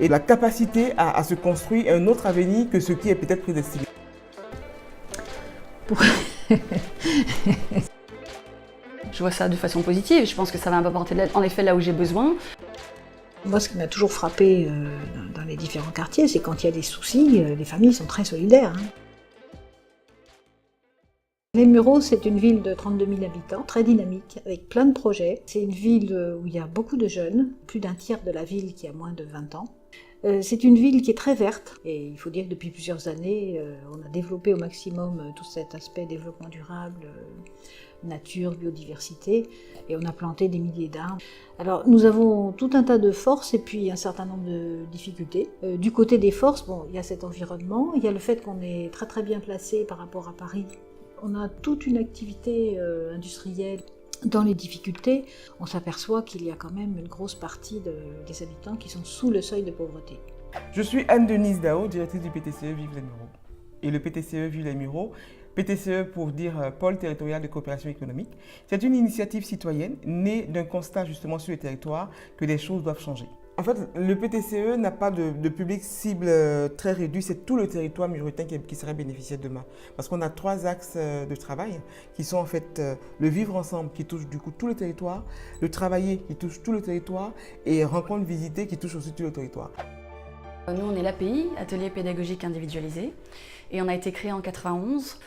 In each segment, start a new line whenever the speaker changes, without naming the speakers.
et la capacité à se construire un autre avenir que ce qui est peut-être prédestiné.
Je vois ça de façon positive, je pense que ça va m'apporter en effet là où j'ai besoin.
Moi, ce qui m'a toujours frappé dans les différents quartiers, c'est quand il y a des soucis, les familles sont très solidaires. Les Mureaux, c'est une ville de 32 000 habitants, très dynamique, avec plein de projets. C'est une ville où il y a beaucoup de jeunes, plus d'un tiers de la ville qui a moins de 20 ans. C'est une ville qui est très verte, et il faut dire que depuis plusieurs années, on a développé au maximum tout cet aspect développement durable, nature, biodiversité, et on a planté des milliers d'arbres. Alors nous avons tout un tas de forces et puis un certain nombre de difficultés. Du côté des forces, bon, il y a cet environnement, il y a le fait qu'on est très très bien placé par rapport à Paris. On a toute une activité industrielle. Dans les difficultés, on s'aperçoit qu'il y a quand même une grosse partie des habitants qui sont sous le seuil de pauvreté.
Je suis Anne-Denise Dao, directrice du PTCE Vive les Mureaux. Et le PTCE Vive les Mureaux, PTCE pour dire Pôle territorial de coopération économique, c'est une initiative citoyenne née d'un constat justement sur le territoire que les choses doivent changer. En fait, le PTCE n'a pas de public cible très réduit, c'est tout le territoire muretin qui serait bénéficiaire demain. Parce qu'on a 3 axes de travail qui sont en fait le vivre ensemble qui touche du coup tout le territoire, le travailler qui touche tout le territoire et rencontre visiter qui touche aussi tout le territoire.
Nous, on est l'API, Atelier pédagogique individualisé, et on a été créé en 91.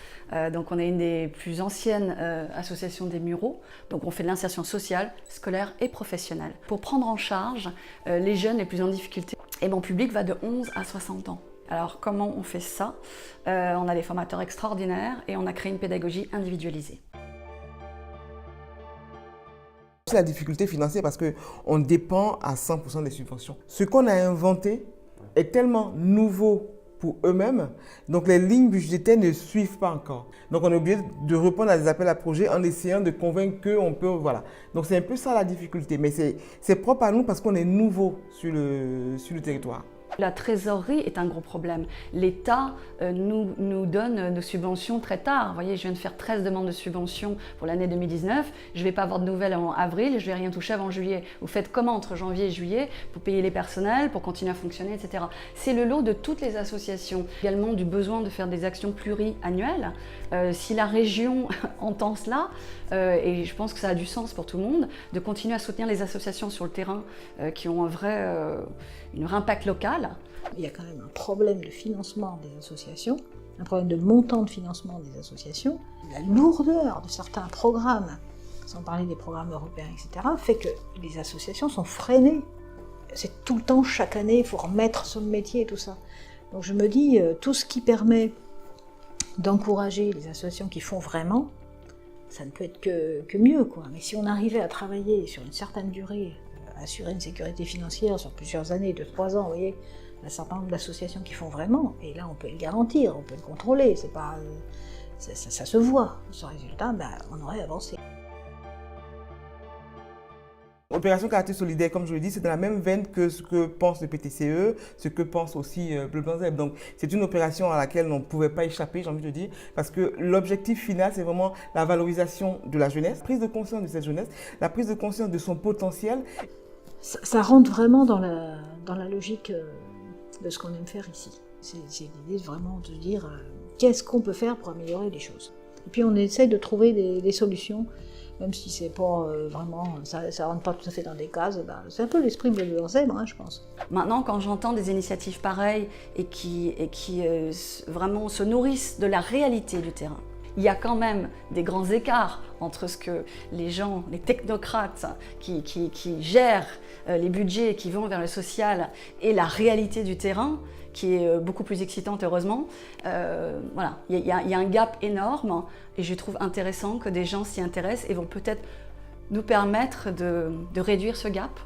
Donc on est une des plus anciennes associations des Mureaux. Donc on fait de l'insertion sociale, scolaire et professionnelle pour prendre en charge les jeunes les plus en difficulté. Et mon public va de 11 à 60 ans. Alors comment on fait ça? On a des formateurs extraordinaires et on a créé une pédagogie individualisée.
C'est la difficulté financière parce qu'on dépend à 100% des subventions. Ce qu'on a inventé est tellement nouveau pour eux-mêmes, donc les lignes budgétaires ne suivent pas encore. Donc on est obligé de répondre à des appels à projets en essayant de convaincre qu'on peut, voilà. Donc c'est un peu ça la difficulté, mais c'est propre à nous parce qu'on est nouveau sur le territoire.
La trésorerie est un gros problème. L'État nous donne nos subventions très tard. Vous voyez, je viens de faire 13 demandes de subventions pour l'année 2019. Je ne vais pas avoir de nouvelles en avril, je ne vais rien toucher avant juillet. Vous faites comment entre janvier et juillet pour payer les personnels, pour continuer à fonctionner, etc. C'est le lot de toutes les associations. Également du besoin de faire des actions pluriannuelles. Si la région entend cela, et je pense que ça a du sens pour tout le monde, de continuer à soutenir les associations sur le terrain qui ont un vrai impact local.
Il y a quand même un problème de financement des associations, un problème de montant de financement des associations. La lourdeur de certains programmes, sans parler des programmes européens, etc., fait que les associations sont freinées. C'est tout le temps, chaque année, il faut remettre sur le métier et tout ça. Donc je me dis, tout ce qui permet d'encourager les associations qui font vraiment, ça ne peut être que mieux, quoi. Mais si on arrivait à travailler sur une certaine durée, assurer une sécurité financière sur plusieurs années, 2-3 ans, vous voyez, un certain nombre d'associations qui font vraiment, et là on peut le garantir, on peut le contrôler, c'est pas, ça se voit. Ce résultat, on aurait avancé.
Opération Quartier Solidaire, comme je le dis, c'est dans la même veine que ce que pense le PTCE, ce que pense aussi Bleu Blanc Zèbre. Donc c'est une opération à laquelle on ne pouvait pas échapper, j'ai envie de dire, parce que l'objectif final, c'est vraiment la valorisation de la jeunesse, prise de conscience de cette jeunesse, la prise de conscience de son potentiel.
Ça rentre vraiment dans la logique de ce qu'on aime faire ici. C'est l'idée vraiment de dire qu'est-ce qu'on peut faire pour améliorer les choses. Et puis on essaye de trouver des solutions, même si c'est pas vraiment, ça rentre pas tout à fait dans des cases. C'est un peu l'esprit de Bleu Blanc Zèbre, je pense.
Maintenant, quand j'entends des initiatives pareilles et qui vraiment se nourrissent de la réalité du terrain, il y a quand même des grands écarts entre ce que les gens, les technocrates qui gèrent les budgets qui vont vers le social et la réalité du terrain, qui est beaucoup plus excitante heureusement. Voilà, il y a un gap énorme et je trouve intéressant que des gens s'y intéressent et vont peut-être nous permettre de réduire ce gap.